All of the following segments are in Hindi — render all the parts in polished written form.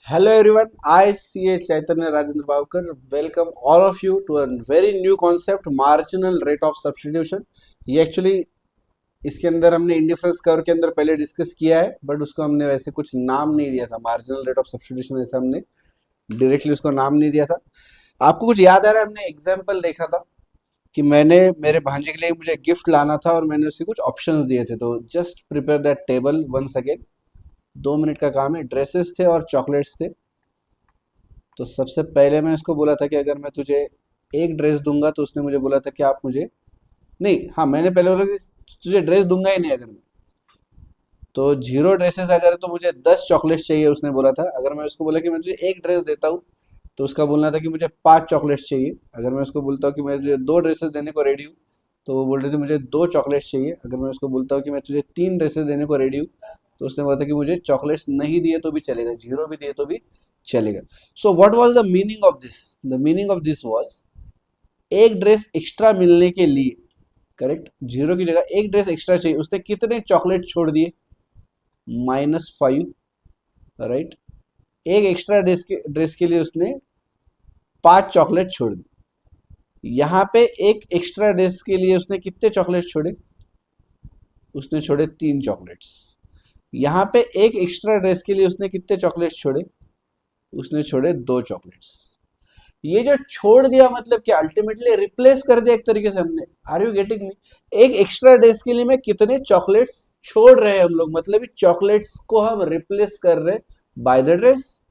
Hello everyone, I CA Chaitanya Rajendra Bhavkar welcome all of you to a very new concept marginal rate of substitution. ये एक्चुअली इसके अंदर हमने इंडिफरेंस कर्व के अंदर पहले डिस्कस किया है, बट उसको हमने वैसे कुछ नाम नहीं दिया था। मार्जिनल रेट ऑफ सब्स्टिट्यूशन ऐसे हमने डायरेक्टली उसको नाम नहीं दिया था। आपको कुछ याद आ रहा है? हमने एग्जाम्पल देखा था कि मैंने मेरे भांजे के लिए मुझे गिफ्ट लाना था और मैंने उसे कुछ ऑप्शंस दिए थे। तो just prepare that table once again. 2 minute का काम है। ड्रेसेस थे और चॉकलेट्स थे। तो सबसे पहले मैं उसको बोला था कि अगर मैं तुझे एक ड्रेस दूंगा, तो उसने मुझे बोला था कि आप मुझे नहीं, हाँ मैंने पहले बोला कि तुझे ड्रेस दूंगा ही नहीं अगर मैं, तो 0 ड्रेसेस अगर है तो मुझे 10 चॉकलेट्स चाहिए उसने बोला था। अगर मैं उसको बोला कि मैं तुझे एक ड्रेस देता हूँ, तो उसका बोलना था कि मुझे 5 चॉकलेट्स चाहिए। अगर मैं उसको बोलता हूँ कि मैं तुझे 2 ड्रेसेस देने को रेडी हूँ, तो वो बोल रहे थे मुझे 2 चॉकलेट्स चाहिए। अगर मैं उसको बोलता हूँ कि मैं तुझे 3 ड्रेसेस देने को रेडी हूँ, तो उसने बोला था कि मुझे चॉकलेट्स नहीं दिए तो भी चलेगा, 0 भी दिए तो भी चलेगा। So what was the meaning of this? The meaning of this was एक ड्रेस एक्स्ट्रा मिलने के लिए, करेक्ट, 0 की जगह एक ड्रेस एक्स्ट्रा चाहिए, उसने कितने चॉकलेट छोड़ दिए? -5, राइट। एक एक्स्ट्रा ड्रेस के लिए उसने 5 चॉकलेट छोड़ दी। यहाँ पे एक एक्स्ट्रा ड्रेस के लिए उसने कितने चॉकलेट छोड़े? उसने छोड़े 3 चॉकलेट्स। यहाँ पे एक एक्स्ट्रा ड्रेस के लिए उसने कितने चॉकलेट्स छोड़े? उसने छोड़े 2 चॉकलेट्स। ये जो छोड़ दिया मतलब क्या? अल्टीमेटली रिप्लेस कर दिया एक तरीके से हमने। Are you getting me? एक एक्स्ट्रा डेज के लिए मैं कितने चॉकलेट्स छोड़ रहे हैं हम लोग, मतलब चॉकलेट्स को हम रिप्लेस कर रहे by the dress.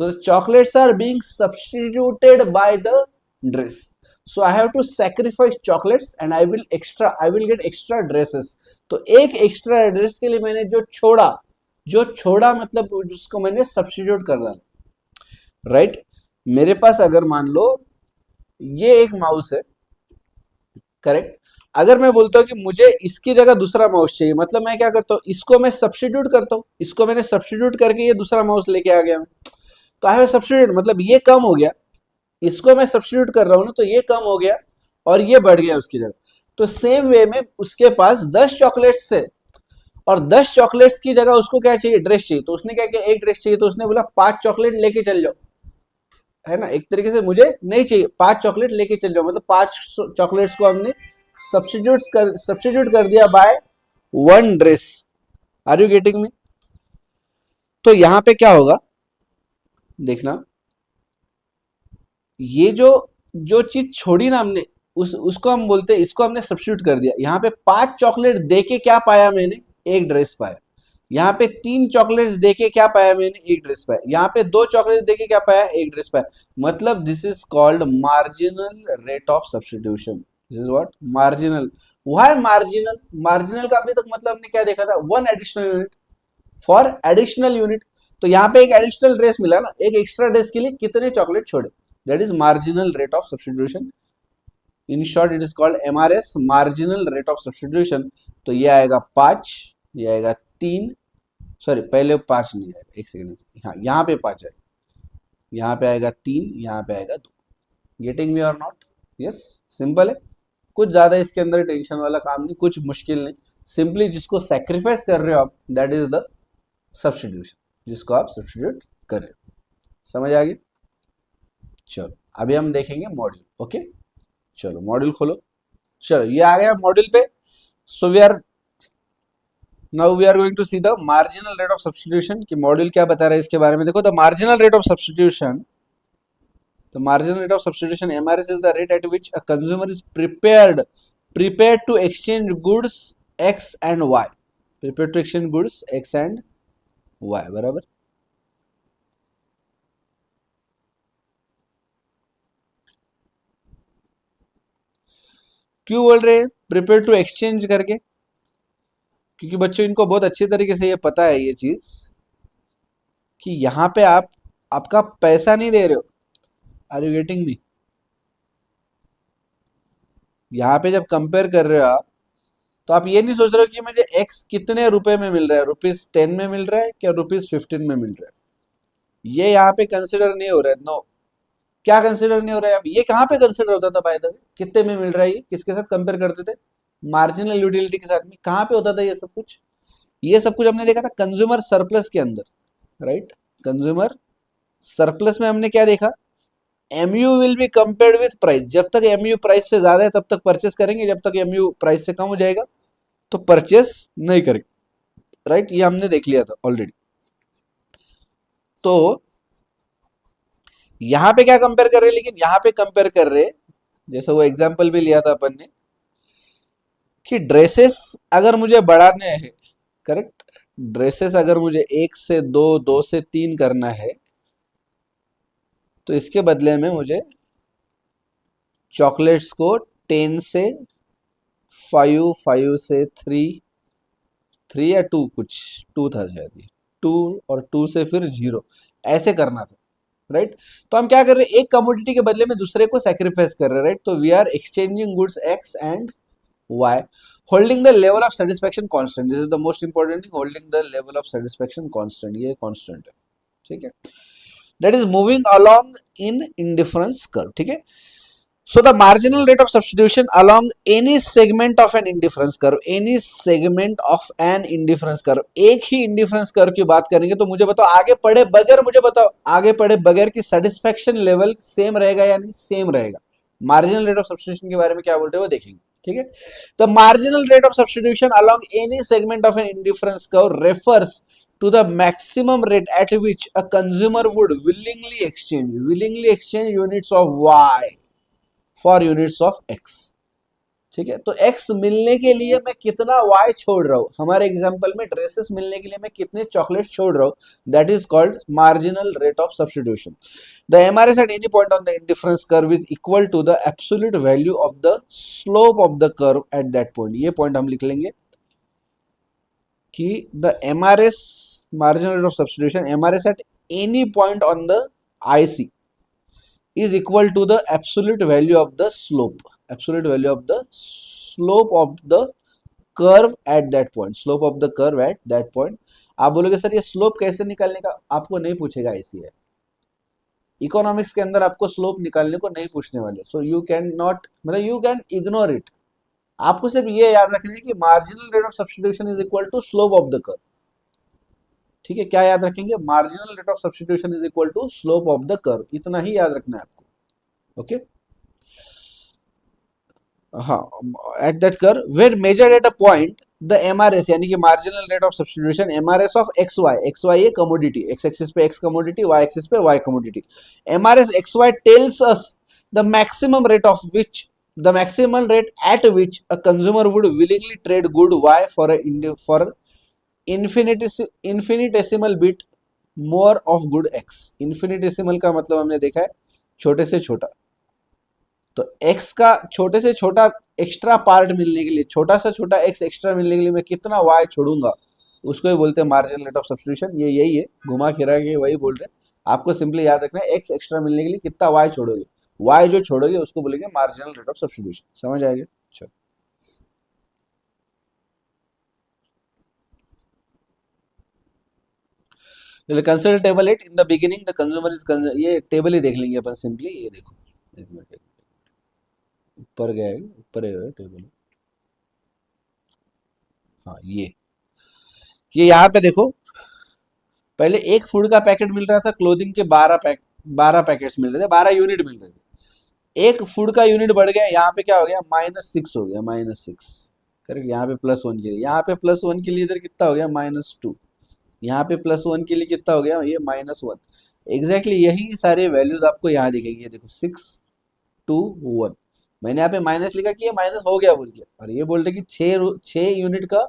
So the chocolates are being substituted by the dress. So I have to sacrifice chocolates and I will get extra dresses. तो एक एक्स्ट्रा ड्रेस के लिए मैंने जो छोड़ा मतलब जिसको मैंने सब्स्टिट्यूट कर डाला, राइट। मेरे पास अगर मान लो ये एक माउस है, करेक्ट। अगर मैं बोलता हूँ कि मुझे इसकी जगह दूसरा माउस चाहिए, मतलब मैं क्या करता हूँ, इसको मैं सब्स्टिट्यूट करता हूँ, इसको मैंने सब्स्टिट्यूट करके ये दूसरा माउस लेके आ गया मैं। तो आई हैव सब्स्टिट्यूट, मतलब ये कम हो गया, इसको मैं सब्स्टिट्यूट कर रहा हूँ ना, तो ये कम हो गया और ये बढ़ गया उसकी जगह। तो सेम वे में उसके पास 10 चॉकलेट्स है और 10 चॉकलेट्स की जगह उसको क्या चाहिए? ड्रेस चाहिए। तो उसने क्या किया? एक ड्रेस चाहिए तो उसने बोला 5 चॉकलेट लेके चल जाओ, है ना। एक तरीके से मुझे नहीं चाहिए, 5 चॉकलेट लेके चल जाओ, मतलब 5 चॉकलेट्स को हमने सब्स्टिट्यूट कर दिया by 1 dress. Are you getting me? तो यहां पे क्या होगा देखना, ये जो जो चीज छोड़ी ना हमने, उसको हम बोलते हैं, इसको हमने सब्स्टिट्यूट कर दिया। यहाँ पे 5 चॉकलेट देके क्या पाया मैंने? एक ड्रेस पाया। यहाँ पे 3 चॉकलेट्स देके क्या पाया मैंने? एक ड्रेस पाया। यहाँ पे 2 चॉकलेट देके क्या पाया? एक ड्रेस पाया। मतलब this is called marginal rate of substitution. This is what? Marginal. Why marginal? Marginal का अभी तक मतलब हमने क्या देखा था? One additional unit for additional unit. तो यहाँ पे एक एडिशनल ड्रेस मिला ना, एक एक्स्ट्रा ड्रेस के लिए कितने चॉकलेट छोड़े? That is marginal rate of substitution. In short it is called MRS, marginal rate of substitution. तो ये आएगा 5, ये आएगा 3, सॉरी पहले 5 नहीं आएगा, एक सेकेंड, हाँ यहाँ पे 5 आएगा, यहाँ पे आएगा 3, यहाँ पे आएगा 2। गेटिंग मी और नॉट? यस, सिंपल है। कुछ ज्यादा इसके अंदर टेंशन वाला काम नहीं, कुछ मुश्किल नहीं। सिंपली जिसको सेक्रीफाइस कर रहे हो आप, दैट इज द सब्स्टिट्यूशन, जिसको आप सब्स्टिट्यूट कर रहे हो। समझ आ गई? चलो अभी हम देखेंगे मॉड्यूल। ओके, चलो मॉड्यूल खोलो। चलो ये आ गया मॉड्यूल पे। So we are going to see the marginal rate of substitution. कि मॉड्यूल क्या बता रहा है इसके बारे में। देखो, the marginal rate of substitution, the marginal rate of substitution MRS is the rate at which a consumer is prepared to exchange goods X and Y, prepared to exchange goods X and Y, बराबर। क्यों बोल रहे हैं प्रिपेयर टू एक्सचेंज करके? क्योंकि बच्चों इनको बहुत अच्छी तरीके से ये पता है ये चीज कि यहाँ पे आप आपका पैसा नहीं दे रहे हो। Are you getting me? यहाँ पे जब कंपेयर कर रहे हो आप, तो आप ये नहीं सोच रहे हो कि मुझे एक्स कितने रुपए में मिल रहा है, ₹10 में मिल रहा है क्या ₹15 में मिल रहा है। ये यहाँ पे कंसिडर नहीं हो रहा है। नो, क्या कंसिडर नहीं हो रहा है? अब ये कहाँ पे कंसिडर होता था बाय द वे? कितने में मिल रहा है ये? किसके साथ कंपेयर करते थे? मार्जिनल यूटिलिटी के साथ में। कहाँ पे होता था ये सब कुछ हमने देखा था कंज्यूमर सरप्लस के अंदर, राइट। कंज्यूमर सरप्लस में हमने क्या देखा, MU will be compared with price, जब तक एमयू प्राइस से ज्यादा है तब तक परचेस करेंगे, जब तक एमयू प्राइस से कम हो जाएगा तो परचेस नहीं करेंगे, राइट, ये हमने देख लिया था ऑलरेडी। तो यहां पे क्या कंपेयर कर रहे हैं, लेकिन यहां पे कंपेयर कर रहे हैं, जैसे वो एग्जांपल भी लिया था अपन ने कि ड्रेसेस अगर मुझे बढ़ाने हैं, करेक्ट, ड्रेसेस अगर मुझे 1 से 2, 2 से 3 करना है तो इसके बदले में मुझे चॉकलेट्स को 10 से 5, 5 से 3, 3 या 2, कुछ 2 था शायद, 2 और 2 से फिर 0, ऐसे करना था, राइट। तो हम क्या कर रहे हैं, एक कमोडिटी के बदले में दूसरे को सैक्रिफाइस कर रहे हैं, राइट। तो we are exchanging goods X and Y, holding the level of satisfaction constant, this is the most important thing, holding the level of satisfaction constant, ये कांस्टेंट है, ठीक है, that is moving along in indifference curve, ठीक है। So the marginal rate of substitution along any segment of an indifference curve, any segment of an indifference curve, एक ही indifference curve की बात करेंगे तो मुझे बताओ आगे पढ़े बगैर, मुझे बताओ आगे पढ़े बगैर की सेटिस्फेक्शन लेवल सेम रहेगा या नहीं, सेम रहेगा। मार्जिनल रेट ऑफ सब्स्टिट्यूशन के बारे में क्या बोलते हैं वो देखेंगे, ठीक है। The marginal rate of substitution along any segment of an indifference curve refers to the maximum rate at which a consumer would willingly exchange units of y for units of x, ठीक है। तो एक्स मिलने के लिए मैं कितना वाई छोड़ रहा हूं, हमारे एग्जांपल में ड्रेसेस मिलने के लिए मैं कितने चॉकलेट छोड़ रहा हूं, that is called marginal rate of substitution. The MRS at any point on the indifference curve is equal to the absolute value of the slope of the curve at that point. ये पॉइंट हम लिख लेंगे कि the MRS, marginal rate of substitution, MRS at any point on the IC is equal to the absolute value of the slope, absolute value of the slope of the curve at that point, slope of the curve at that point। आप बोलोगे सर ये स्लोप कैसे निकालने का, आपको नहीं पूछेगा ऐसी है, इकोनॉमिक्स के अंदर आपको स्लोप निकालने को नहीं पूछने वाले, सो यू कैन नॉट, मतलब यू कैन इग्नोर इट। आपको सिर्फ ये याद रखना है कि marginal rate of substitution is equal to slope of the curve, ठीक है। क्या याद रखेंगे, marginal rate of substitution is equal to slope of the curve, इतना ही याद रखना है आपको, ओके। हाँ, at that curve where measured at a point the MRS, यानी कि marginal rate of substitution, MRS of X Y, X Y ये कमोडिटी, एक्स एक्सिस पे एक्स कमोडिटी, वाई एक्सिस पे Y commodity, MRS X Y tells us the maximum rate of which, the maximum rate at which a consumer would willingly trade good y for a infinitesimal bit more of good x। infinitesimal का मतलब हमने देखा है छोटे से छोटा, तो x का छोटे से छोटा एक्स्ट्रा पार्ट मिलने के लिए, छोटा सा छोटा x एक्स्ट्रा मिलने के लिए मैं कितना y छोड़ूंगा, उसको ही बोलते हैं मार्जिनल रेट ऑफ सब्स्टिट्यूशन। ये यही है, घुमा फिरा के वही बोल रहे हैं, आपको सिंपली याद रखना है x एक्स्ट्रा मिलने के लिए कितना y छोड़ोगे, y जो छोड़ोगे उसको बोलेंगे मार्जिनल रेट ऑफ सब्स्टिट्यूशन, समझ आएगा। चलो consider table 8 in the beginning the consumer is, ये टेबल ही देख लेंगे अपन सिंपली, ये देखो एक मिनट, ऊपर गया है, ऊपर है टेबल, हाँ ये यहाँ पे देखो, पहले एक फूड का पैकेट मिल रहा था, क्लोथिंग के 12 पैकेट्स मिल रहे थे, 12 यूनिट मिल रहे थे, एक फूड का यूनिट बढ़ गया, यहाँ पे क्या हो गया -6 हो गया, -6, करेक्ट। यहाँ पे +1 के लिए, यहाँ पे +1 के लिए इधर कितना हो गया -2, यहाँ पे +1 के लिए कितना हो गया ये -1, एग्जैक्टली यही सारे वैल्यूज आपको यहाँ दिखेंगे, देखो 6, 2, 1, मैंने यहाँ पे माइनस लिखा कि ये माइनस हो गया बोल के, और ये बोल रहे कि 6 यूनिट का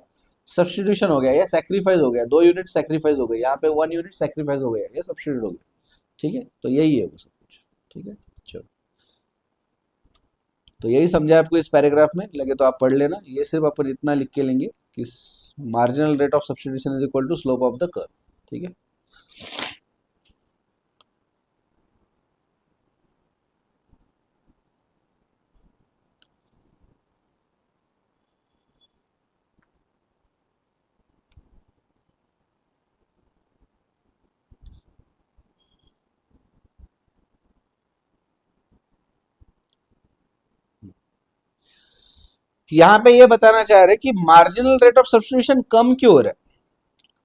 सब्स्टिट्यूशन हो गया, या सैक्रिफाइस हो गया, 2 यूनिट सैक्रिफाइस हो गए, यहाँ पे 1 यूनिट सैक्रिफाइस हो गया, ये सब्स्टिट्यूट हो गया, ठीक है। तो यही है वो सब कुछ, ठीक है। चलो तो यही समझा आपको इस पैराग्राफ में, लगे तो आप पढ़ लेना, ये सिर्फ अपन इतना लिख के लेंगे कि marginal rate of substitution is equal to slope of the curve, ठीक है। यहाँ पे ये बताना चाह रहे कि मार्जिनल रेट ऑफ सब्स्टिट्यूशन कम क्यों हो रहा है,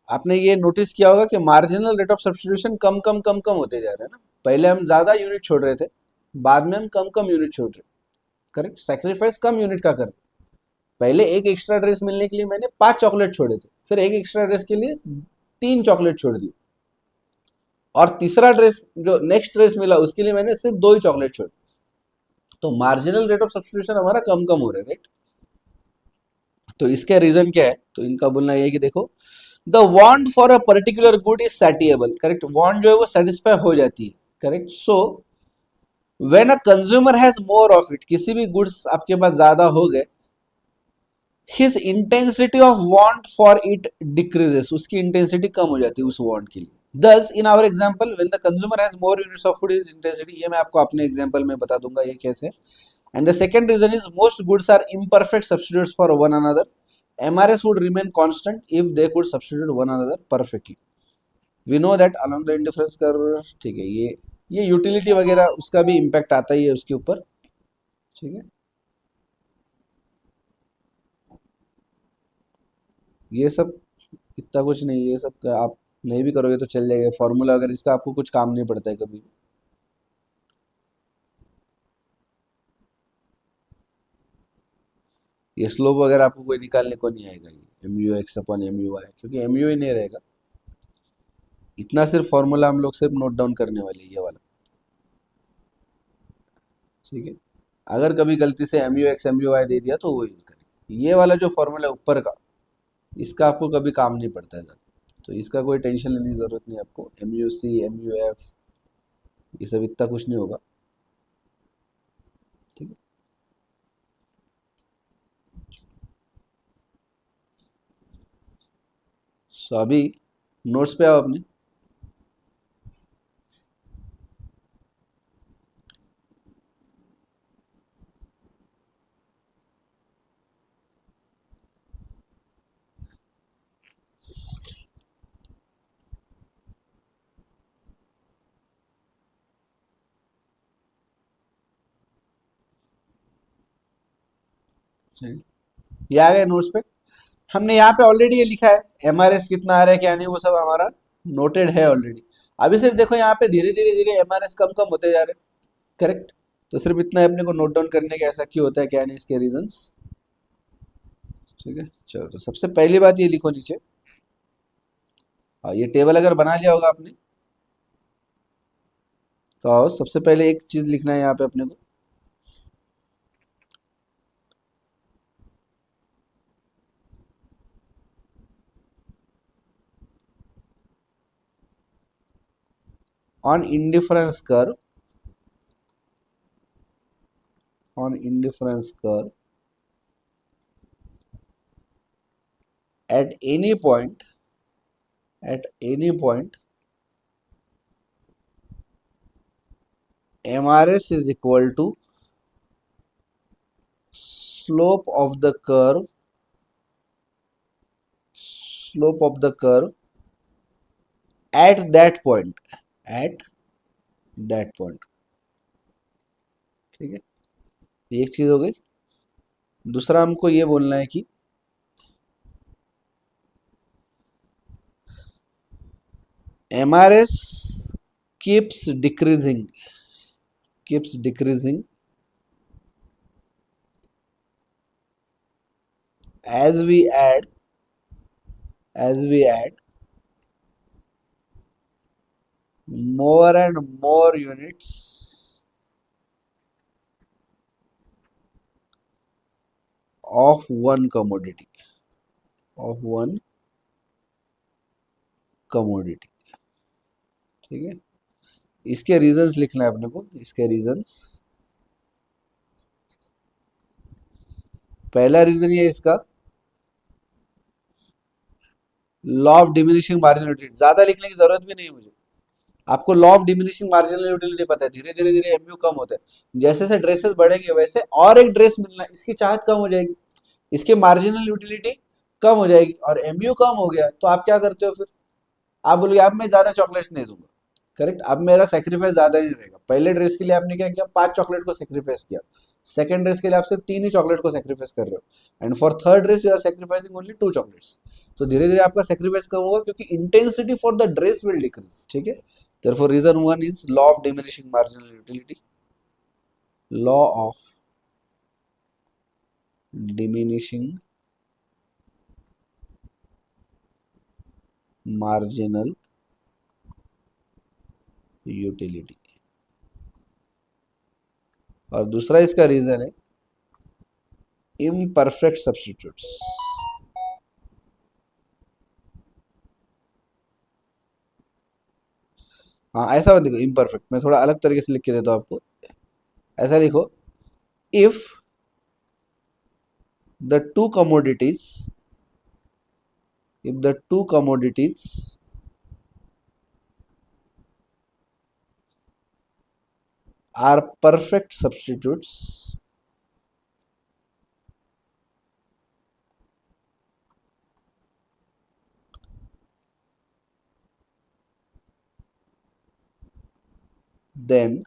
आपने ये नोटिस किया होगा कि मार्जिनल रेट ऑफ सब्स्टिट्यूशन कम कम कम कम होते जा रहे हैं ना। पहले हम ज्यादा यूनिट छोड़ रहे थे, बाद में हम कम कम यूनिट छोड़ रहे। करेक्ट, सेक्रीफाइस कम यूनिट का कर। पहले एक एक्स्ट्रा ड्रेस मिलने के लिए मैंने 5 चॉकलेट छोड़े थे, फिर एक एक्स्ट्रा ड्रेस के लिए 3 चॉकलेट छोड़ दी, और तीसरा ड्रेस जो नेक्स्ट ड्रेस मिला उसके लिए मैंने सिर्फ 2 ही चॉकलेट छोड़ी। तो मार्जिनल रेट ऑफ सब्स्टिट्यूशन हमारा कम कम हो रहा है, राइट। तो इसका रीजन क्या है? तो इनका बोलना यह है कि देखो, the want for a particular good is satiable. Correct, want जो है वो सेटिस्फाई हो जाती है। Correct, so when a consumer has more of it, किसी भी गुड्स आपके पास ज्यादा हो गए, his intensity of want for it decreases, उसकी इंटेंसिटी कम हो जाती है उस वांट के लिए। Thus in our example when the consumer has more units of food, his intensity, ये मैं आपको अपने एग्जांपल में बता दूंगा ये कैसे। And the second reason is most goods are imperfect substitutes for one another. MRS would remain constant if they could substitute one another perfectly. We know that along the indifference curve, ठीक है, ये यूटिलिटी वगैरह उसका भी इम्पैक्ट आता ही है उसके ऊपर। ठीक है, ये सब इतना कुछ नहीं, ये सब आप नहीं भी करोगे तो चल जाएगा फॉर्मूला, अगर इसका आपको कुछ काम नहीं पड़ता है कभी भी। ये स्लोप वगैरह आपको कोई निकालने को नहीं आएगा, ये M U X upon M U I, क्योंकि एम यू ही नहीं रहेगा। इतना सिर्फ फॉर्मूला हम लोग सिर्फ नोट डाउन करने वाले, ये वाला। ठीक है, अगर कभी गलती से M U X M U I दे दिया तो वो यूज करें। ये वाला जो फॉर्मूला ऊपर का, इसका आपको कभी काम नहीं पड़ता है ज़्यादा, तो इसका कोई टेंशन लेने की ज़रूरत नहीं आपको। M U C M U F ये सब इतना कुछ नहीं होगा। ठीक है, सो अभी नोट्स पे आओ अपने। चलिए, ये आ गए नोट्स पे। हमने यहाँ पे ऑलरेडी ये लिखा है, एमआरएस कितना आ रहा है क्या नहीं, वो सब हमारा नोटेड है ऑलरेडी। अभी सिर्फ देखो यहाँ पे धीरे धीरे धीरे एमआरएस कम कम होते जा रहे हैं। करेक्ट, तो सिर्फ इतना है अपने को नोट डाउन करने का, ऐसा क्यों होता है क्या नहीं, इसके रीजंस। ठीक है, चलो, तो सबसे पहली बात ये लिखो नीचे। ये टेबल अगर बना लिया होगा आपने, तो आओ सबसे पहले एक चीज लिखना है यहाँ पे अपने को। on indifference curve on indifference curve at any point MRS is equal to slope of the curve at that point ठीक है, ये एक चीज हो गई। दूसरा हमको ये बोलना है कि MRS keeps decreasing as we add more and more units of one commodity ठीक है, इसके रीजंस लिखना है अपने को। इसके रीजंस, पहला रीजन ये इसका law of diminishing marginal utility, ज्यादा लिखने की जरूरत भी नहीं है मुझे। आपको law of diminishing marginal utility पता है, धीरे धीरे धीरे एमयू कम होता है। जैसे जैसे ड्रेसेस बढ़ेंगे वैसे और एक ड्रेस मिलना, इसकी चाहत कम हो जाएगी, इसके मार्जिनल यूटिलिटी कम हो जाएगी, और एमयू कम हो गया तो आप क्या करते हो फिर? आप बोलोगे अब मैं ज्यादा चॉकलेट्स नहीं दूंगा। करेक्ट। अब मेरा सेक्रीफाइस ज्यादा नहीं रहेगा। पहले ड्रेस के लिए आपने क्या किया, 5 चॉकलेट को सेक्रीफाइस किया। सेकंड ड्रेस के लिए आप सिर्फ 3 ही चॉकलेट को सेक्रीफाइस कर रहे हो, and for third dress you are sacrificing only 2 chocolates. तो धीरे धीरे आपका सेक्रीफाइस कम होगा क्योंकि intensity for the dress will decrease, ठीक है। therefore reason 1 is law of diminishing marginal utility, law of diminishing marginal utility. और दूसरा इसका रीजन है इम्परफेक्ट सब्स्टिट्यूट्स। हाँ ऐसा मत देखो इम्परफेक्ट, मैं थोड़ा अलग तरीके से लिख के देता हूँ आपको। ऐसा लिखो, if the two commodities, if the two commodities are perfect substitutes, then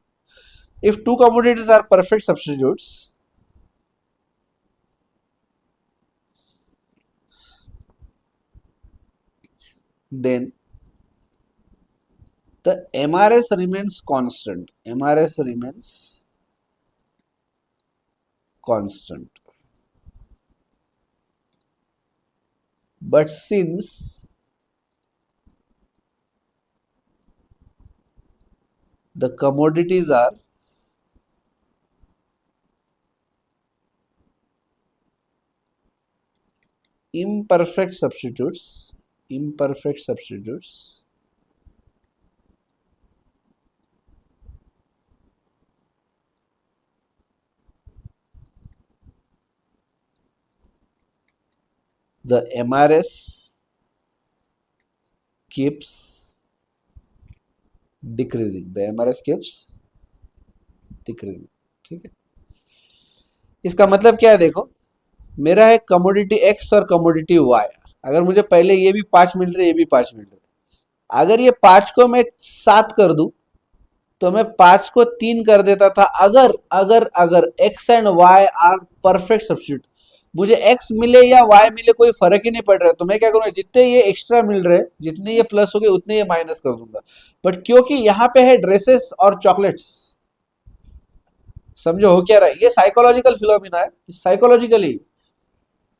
if two commodities are perfect substitutes, then the MRS remains constant. MRS remains constant. But since the commodities are imperfect substitutes, the MRS keeps decreasing. The MRS keeps decreasing, ठीक है। इसका मतलब क्या है, देखो मेरा है कमोडिटी एक्स और कमोडिटी वाई। अगर मुझे पहले ये भी 5 मिल रहे, ये भी 5 मिल रहे, अगर ये 5 को मैं 7 कर दूं तो मैं 5 को 3 कर देता था। अगर अगर अगर X and Y are perfect substitute, मुझे एक्स मिले या वाई मिले कोई फर्क ही नहीं पड़ रहा है, तो मैं क्या करूंगा, जितने ये एक्स्ट्रा मिल रहे, जितने ये प्लस हो गए उतने ये माइनस कर दूंगा। बट क्योंकि यहाँ पे है ड्रेसेस और चॉकलेट्स, समझो हो क्या रहा है, ये साइकोलॉजिकल फिनोमिना है। साइकोलॉजिकली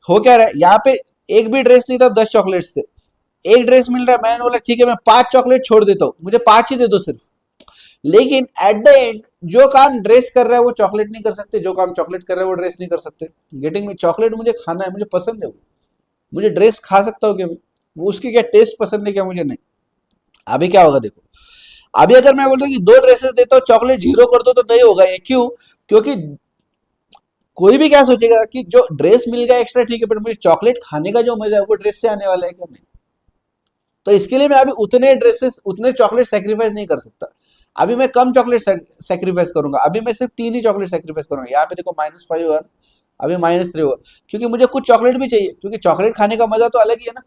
हो क्या रहा है, यहाँ पे एक भी ड्रेस नहीं था, 10 चॉकलेट्स थे, एक ड्रेस मिल रहा है, मैंने बोला ठीक है मैं 5 चॉकलेट छोड़ देता हूँ, मुझे 5 ही दे दो सिर्फ। लेकिन एट द एंड जो काम ड्रेस कर रहा है वो चॉकलेट नहीं कर सकते, जो काम चॉकलेट कर रहा है वो ड्रेस नहीं कर सकते। गेटिंग में, चॉकलेट मुझे खाना है, मुझे पसंद है वो, मुझे ड्रेस खा सकता हूँ क्या मैं, वो उसकी क्या टेस्ट पसंद है क्या मुझे, नहीं। अभी क्या होगा देखो, अभी अगर मैं बोलता हूँ कि 2 ड्रेसेस देता हूँ चॉकलेट 0 कर दो, तो नहीं होगा ये, क्यों, क्योंकि कोई भी क्या सोचेगा कि जो ड्रेस मिल गया एक्स्ट्रा ठीक है, बट मुझे चॉकलेट खाने का जो मजा है वो ड्रेस से आने वाला है क्या, नहीं। तो इसके लिए मैं अभी उतने ड्रेसेस उतने चॉकलेट सेक्रीफाइस नहीं कर सकता। अभी मैं कम चॉकलेट सेक्रीफाइस करूंगा, अभी मैं सिर्फ 3 ही चॉकलेट सेक्रीफाइस करूंगा। यहाँ पे देखो -5 हुआ, अभी -3 हुआ, क्योंकि मुझे कुछ चॉकलेट भी चाहिए, क्योंकि चॉकलेट खाने का मजा तो अलग ही है ना।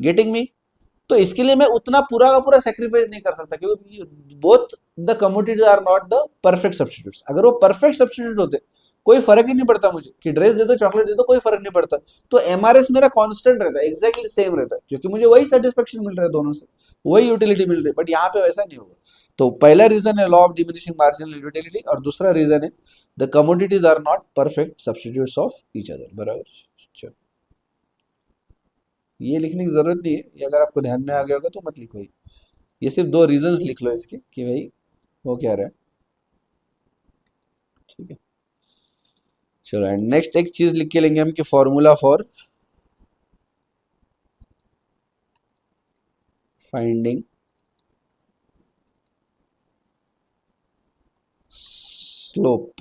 Getting me. तो इसके लिए मैं उतना पूरा का पूरा सेक्रीफाइस नहीं कर सकता, क्योंकि both the commodities are not the perfect substitutes. अगर वो परफेक्ट सब्स्टिट्यूट होते, कोई फर्क ही नहीं पड़ता मुझे कि ड्रेस दे दो चॉकलेट दे दो, कोई फर्क नहीं पड़ता। तो एमआरएस मेरा कांस्टेंट रहता है, एग्जैक्टली सेम रहता है, क्योंकि मुझे वही सेटिस्फेक्शन मिल रहा है दोनों से, वही यूटिलिटी मिल रही है। बट यहाँ पे वैसा नहीं होगा। तो पहला रीजन है law of diminishing marginal utility, और दूसरा रीजन है the commodities are not perfect substitutes of each other. बराबर, चलो ये लिखने की जरूरत नहीं है, ये अगर आपको ध्यान में आ गया होगा तो मत लिखो। ये सिर्फ 2 रीजंस लिख लो इसके कि भाई वो क्या रहा है, ठीक है। चलो एंड नेक्स्ट एक चीज लिख के लेंगे हम कि formula for finding slope.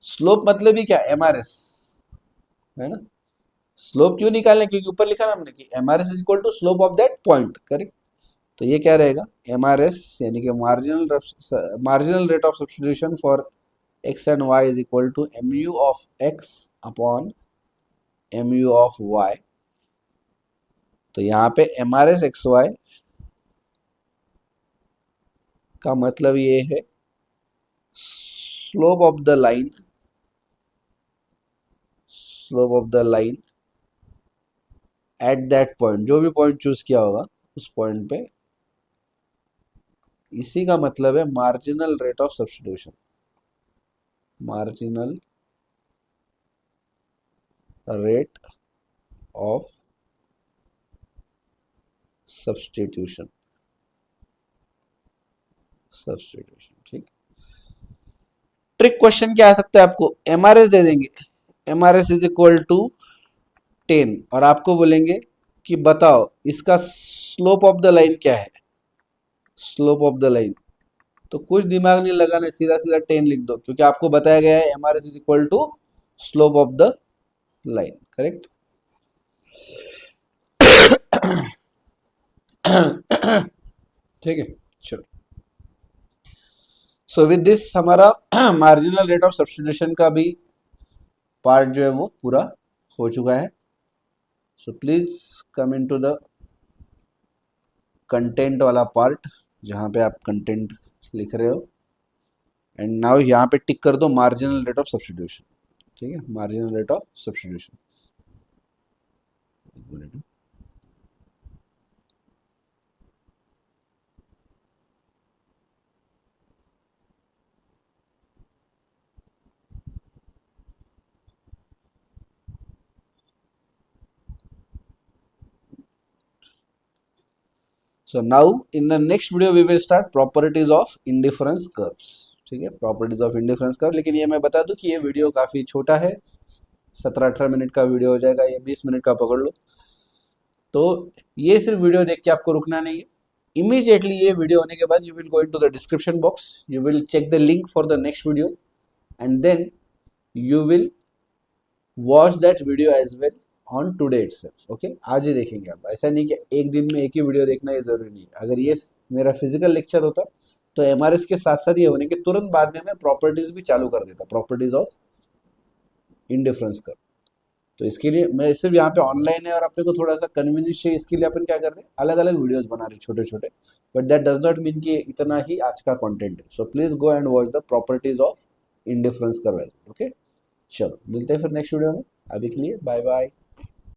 Slope मतलब ही क्या, एमआरएस, है ना। स्लोप क्यों निकालने, क्योंकि ऊपर लिखा ना हमने कि MRS is equal to slope of that point, correct. तो ये क्या रहेगा, एमआरएस यानी कि marginal rate of substitution for X and Y is equal to mu of X upon mu of Y. तो यहाँ पे एमआरएस एक्स वाई का मतलब ये है slope of the line, slope of the line at that point, जो भी पॉइंट चूज किया होगा उस पॉइंट पे, इसी का मतलब है marginal rate of substitution, marginal rate of substitution, substitution. ठीक, ट्रिक क्वेश्चन क्या आ सकता है, आपको एमआरएस दे देंगे, एमआरएस इज इक्वल टू 10 और आपको बोलेंगे कि बताओ इसका स्लोप ऑफ द लाइन क्या है, स्लोप ऑफ द लाइन। तो कुछ दिमाग नहीं लगाना, सीधा सीधा 10 लिख दो, क्योंकि आपको बताया गया है MRS is equal to slope of the line. Correct. ठीक है, चलो। सो विद दिस हमारा मार्जिनल रेट ऑफ सब्स्टिट्यूशन का भी पार्ट जो है वो पूरा हो चुका है। So please come into the content वाला पार्ट, जहाँ पे आप कंटेंट लिख रहे हो, एंड नाउ यहाँ पे टिक कर दो मार्जिनल रेट ऑफ सब्स्टिट्यूशन। ठीक है, मार्जिनल रेट ऑफ सब्स्टिट्यूशन। एक minute. So now in the next video we will start properties of indifference curves। ठीक है, प्रॉपर्टीज ऑफ इंडिफरेंस कर्व। लेकिन ये मैं बता दूं कि ये वीडियो काफ़ी छोटा है, 17-18 मिनट का वीडियो हो जाएगा, ये 20 मिनट का पकड़ लो। तो ये सिर्फ वीडियो देख के आपको रुकना नहीं है, इमीडिएटली ये वीडियो होने के बाद you will go into the description box, you will check the link for the next video and then you will watch that video as well on today itself. Okay, आज ही देखेंगे आप, ऐसा नहीं कि एक दिन में एक ही वीडियो देखना, ये जरूरी नहीं है। अगर ये मेरा फिजिकल लेक्चर होता तो एमआरएस के साथ साथ ये होने के तुरंत बाद में मैं प्रॉपर्टीज भी चालू कर देता, प्रॉपर्टीज ऑफ इंडिफरेंस कर्व। तो इसके लिए मैं सिर्फ यहाँ पे ऑनलाइन है और अपने को थोड़ा सा कन्वीनियंस है, इसके लिए अपन क्या कर रहे हैं, अलग अलग वीडियोस बना रहे छोटे छोटे, but that does not mean कि इतना ही आज का कंटेंट है। So please go and watch the properties of indifference curve. Okay, चलो मिलते हैं फिर नेक्स्ट वीडियो में, अभी के लिए बाय बाय।